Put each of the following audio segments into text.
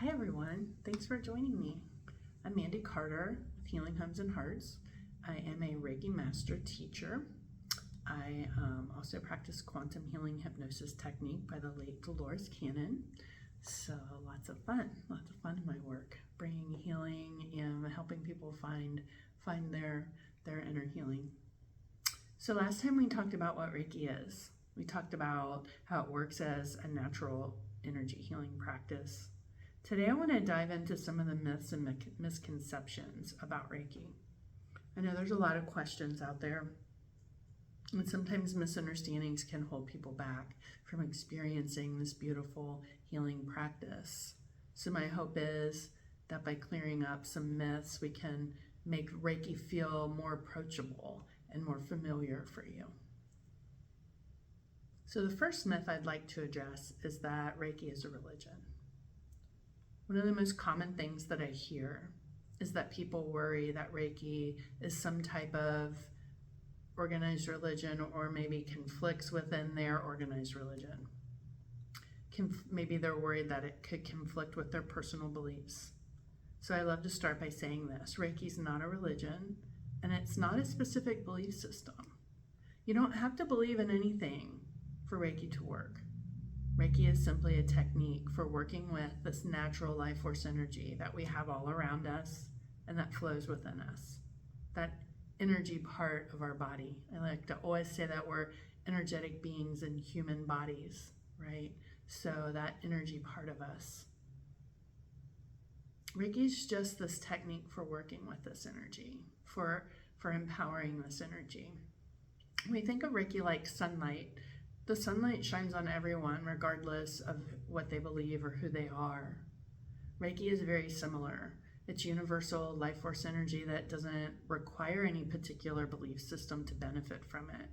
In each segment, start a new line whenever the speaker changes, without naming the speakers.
Hi everyone, thanks for joining me. I'm Mandy Carter with Healing Homes and Hearts. I am a Reiki Master Teacher. I also practice quantum healing hypnosis technique by the late Dolores Cannon. So lots of fun in my work, bringing healing and helping people find their inner healing. So last time we talked about what Reiki is. We talked about how it works as a natural energy healing practice. Today I want to dive into some of the myths and misconceptions about Reiki. I know there's a lot of questions out there, and sometimes misunderstandings can hold people back from experiencing this beautiful healing practice. So my hope is that by clearing up some myths, we can make Reiki feel more approachable and more familiar for you. So the first myth I'd like to address is that Reiki is a religion. One of the most common things that I hear is that people worry that Reiki is some type of organized religion or maybe conflicts within their organized religion. Maybe they're worried that it could conflict with their personal beliefs. So I love to start by saying this: Reiki's not a religion, and it's not a specific belief system. You don't have to believe in anything for Reiki to work. Reiki is simply a technique for working with this natural life force energy that we have all around us and that flows within us. That energy part of our body. I like to always say that we're energetic beings in human bodies, right? So that energy part of us. Reiki is just this technique for working with this energy, for empowering this energy. We think of Reiki like sunlight. The sunlight shines on everyone regardless of what they believe or who they are. Reiki is very similar. It's universal life force energy that doesn't require any particular belief system to benefit from it.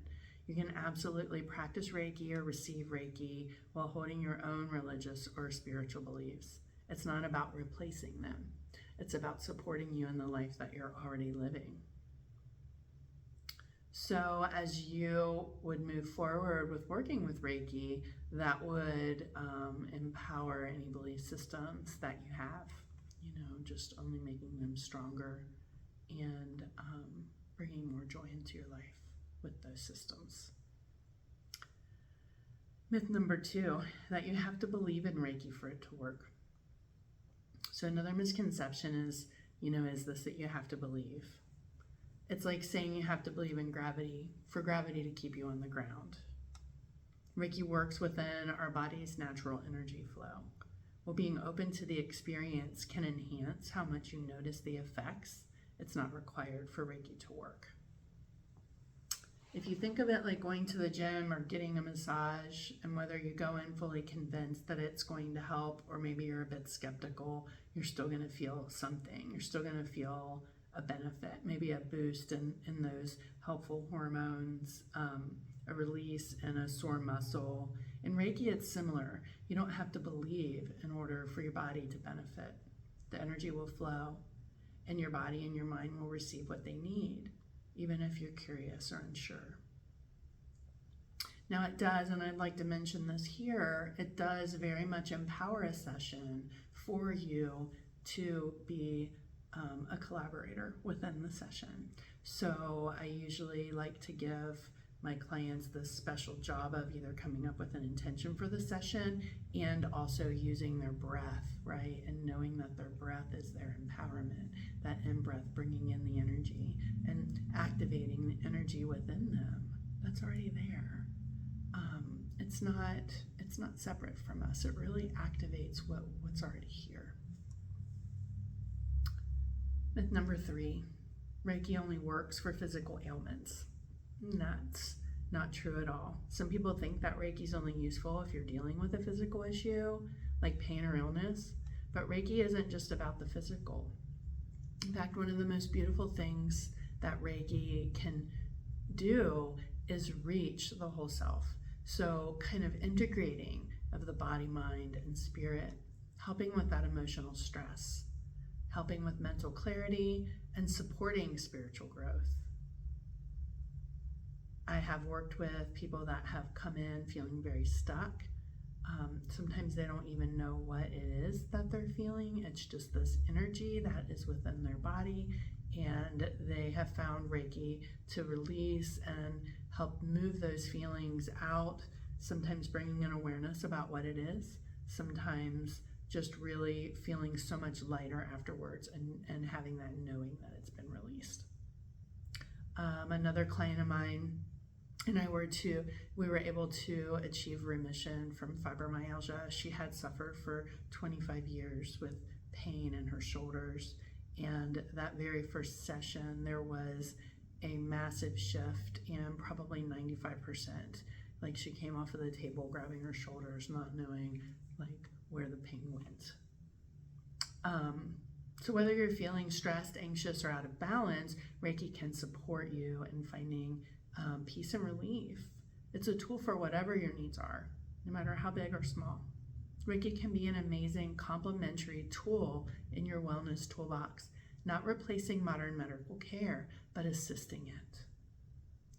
You can absolutely practice Reiki or receive Reiki while holding your own religious or spiritual beliefs. It's not about replacing them. It's about supporting you in the life that you're already living. So as you would move forward with working with Reiki, that would empower any belief systems that you have, just only making them stronger and bringing more joy into your life with those systems. Myth number 2, that you have to believe in Reiki for it to work. So another misconception is, that you have to believe. It's like saying you have to believe in gravity for gravity to keep you on the ground. Reiki works within our body's natural energy flow. While being open to the experience can enhance how much you notice the effects, it's not required for Reiki to work. If you think of it like going to the gym or getting a massage, and whether you go in fully convinced that it's going to help, or maybe you're a bit skeptical, you're still going to feel something. You're still going to feel a benefit, maybe a boost in those helpful hormones, a release in a sore muscle. In Reiki, it's similar. You don't have to believe in order for your body to benefit. The energy will flow, and your body and your mind will receive what they need, even if you're curious or unsure. Now it does, and I'd like to mention this here, it does very much empower a session for you to be a collaborator within the session. So I usually like to give my clients this special job of either coming up with an intention for the session and also using their breath, right? And knowing that their breath is their empowerment, that in-breath bringing in the energy and activating the energy within them that's already there. It's not separate from us. It really activates what's already here. Myth number 3, Reiki only works for physical ailments. That's not true at all. Some people think that Reiki is only useful if you're dealing with a physical issue, like pain or illness, but Reiki isn't just about the physical. In fact, one of the most beautiful things that Reiki can do is reach the whole self. So kind of integrating of the body, mind, and spirit, helping with that emotional stress, helping with mental clarity, and supporting spiritual growth. I have worked with people that have come in feeling very stuck, Sometimes they don't even know what it is that they're feeling. It's just this energy that is within their body, and they have found Reiki to release and help move those feelings out, sometimes bringing an awareness about what it is, sometimes just really feeling so much lighter afterwards and having that knowing that it's been released. Another client of mine and I we were able to achieve remission from fibromyalgia. She had suffered for 25 years with pain in her shoulders. And that very first session, there was a massive shift in probably 95%. Like she came off of the table grabbing her shoulders, not knowing like where the pain went. So whether you're feeling stressed, anxious, or out of balance, Reiki can support you in finding peace and relief. It's a tool for whatever your needs are, no matter how big or small. Reiki can be an amazing complementary tool in your wellness toolbox, not replacing modern medical care, but assisting it.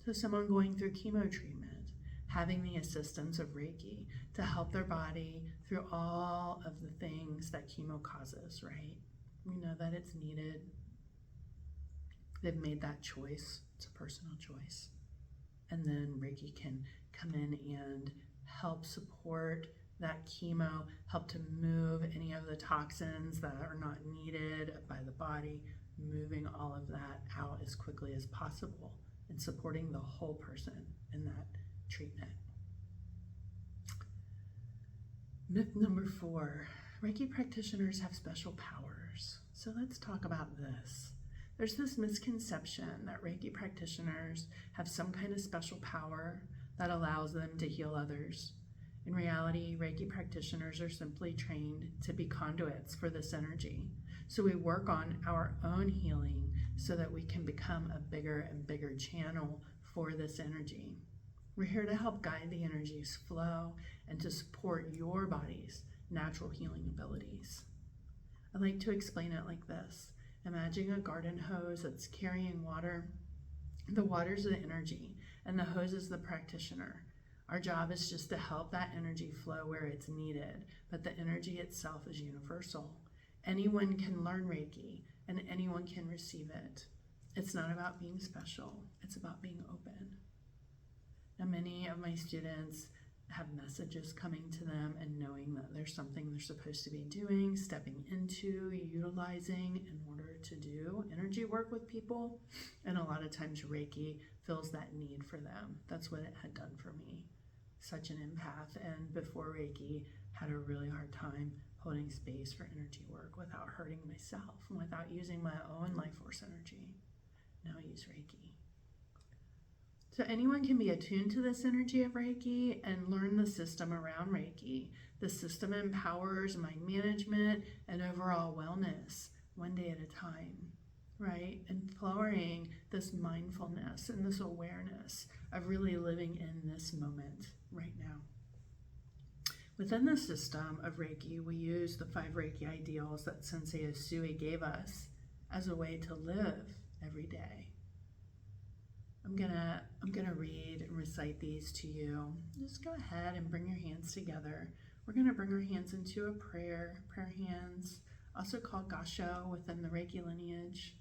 So someone going through chemo treatment, having the assistance of Reiki to help their body through all of the things that chemo causes, right? We know that it's needed. They've made that choice. It's a personal choice. And then Reiki can come in and help support that chemo, help to move any of the toxins that are not needed by the body, moving all of that out as quickly as possible and supporting the whole person in that treatment. Myth number 4, Reiki practitioners have special powers. So let's talk about this. There's this misconception that Reiki practitioners have some kind of special power that allows them to heal others. In reality, Reiki practitioners are simply trained to be conduits for this energy. So we work on our own healing so that we can become a bigger and bigger channel for this energy. We're here to help guide the energy's flow and to support your body's natural healing abilities. I like to explain it like this. Imagine a garden hose that's carrying water. The water's the energy, and the hose is the practitioner. Our job is just to help that energy flow where it's needed, but the energy itself is universal. Anyone can learn Reiki, and anyone can receive it. It's not about being special, it's about being open. Now, many of my students have messages coming to them and knowing that there's something they're supposed to be doing, stepping into, utilizing in order to do energy work with people. And a lot of times Reiki fills that need for them. That's what it had done for me. Such an empath, and before Reiki, had a really hard time holding space for energy work without hurting myself and without using my own life force energy. Now I use Reiki. So anyone can be attuned to this energy of Reiki and learn the system around Reiki. The system empowers mind management and overall wellness one day at a time, right? Employing this mindfulness and this awareness of really living in this moment right now. Within the system of Reiki, we use the 5 Reiki ideals that Sensei Usui gave us as a way to live every day. I'm gonna read and recite these to you. Just go ahead and bring your hands together. We're gonna bring our hands into a prayer hands, also called Gasho within the Reiki lineage.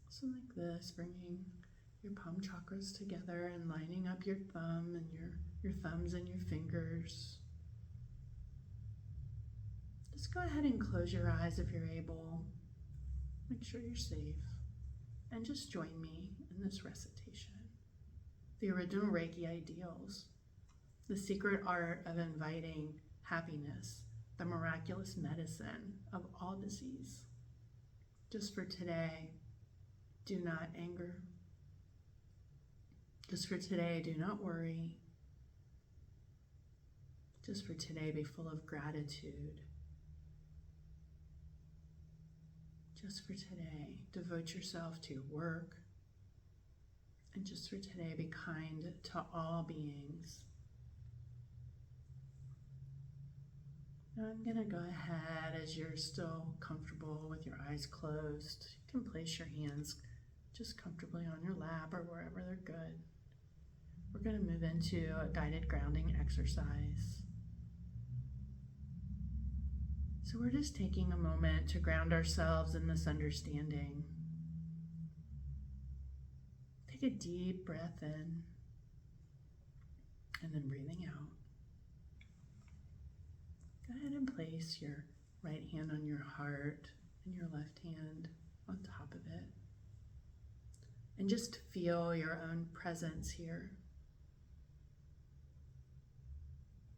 So like this, bringing your palm chakras together and lining up your thumb and your thumbs and your fingers. Just go ahead and close your eyes if you're able. Make sure you're safe. And just join me in this recitation. The original Reiki ideals, the secret art of inviting happiness, the miraculous medicine of all disease. Just for today, do not anger. Just for today, do not worry. Just for today, be full of gratitude. Just for today, devote yourself to your work. And just for today, be kind to all beings. Now I'm going to go ahead, as you're still comfortable with your eyes closed. You can place your hands just comfortably on your lap or wherever they're good. We're going to move into a guided grounding exercise. So we're just taking a moment to ground ourselves in this understanding. Take a deep breath in and then breathing out. Go ahead and place your right hand on your heart and your left hand on top of it. And just feel your own presence here.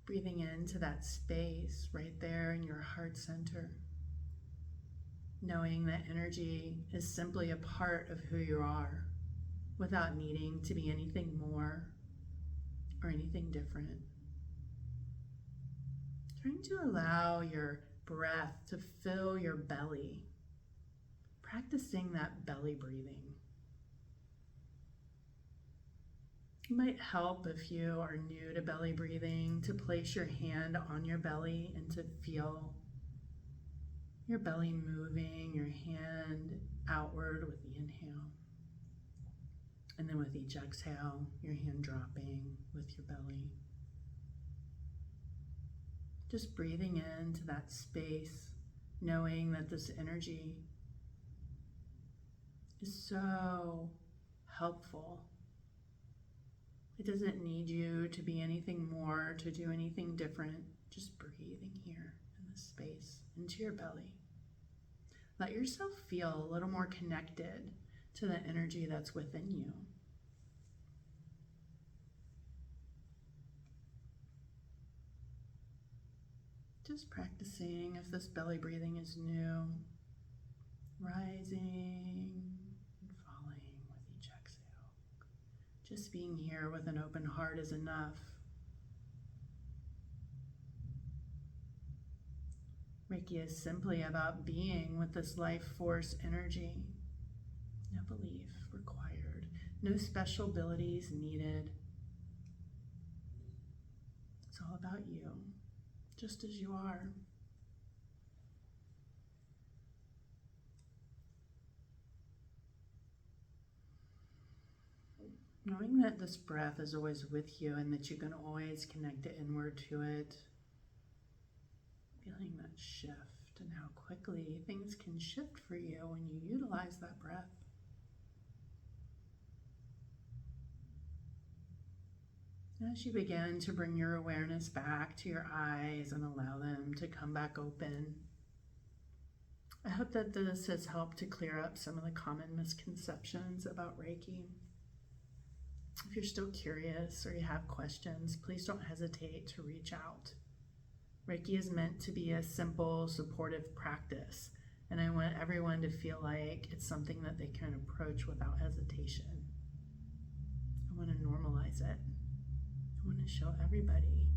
Breathing into that space right there in your heart center. Knowing that energy is simply a part of who you are without needing to be anything more or anything different. Trying to allow your breath to fill your belly. Practicing that belly breathing. It might help if you are new to belly breathing to place your hand on your belly and to feel your belly moving, your hand outward with the inhale. And then with each exhale, your hand dropping with your belly. Just breathing into that space, knowing that this energy is so helpful. It doesn't need you to be anything more, to do anything different. Just breathing here in this space into your belly. Let yourself feel a little more connected to the energy that's within you. Just practicing if this belly breathing is new, rising and falling with each exhale. Just being here with an open heart is enough. Reiki is simply about being with this life force energy. No belief required, no special abilities needed. It's all about you, just as you are. Knowing that this breath is always with you and that you can always connect it inward to it. Feeling that shift and how quickly things can shift for you when you utilize that breath. As you begin to bring your awareness back to your eyes and allow them to come back open, I hope that this has helped to clear up some of the common misconceptions about Reiki. If you're still curious or you have questions, please don't hesitate to reach out. Reiki is meant to be a simple, supportive practice, and I want everyone to feel like it's something that they can approach without hesitation. I want to normalize it. I want to show everybody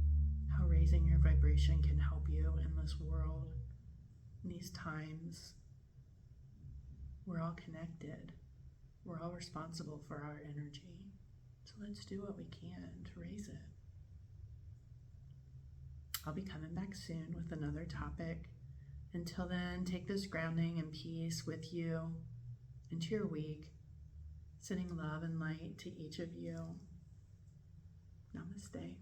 how raising your vibration can help you in this world, in these times. We're all connected. We're all responsible for our energy. So let's do what we can to raise it. I'll be coming back soon with another topic. Until then, take this grounding and peace with you into your week, sending love and light to each of you. Namaste.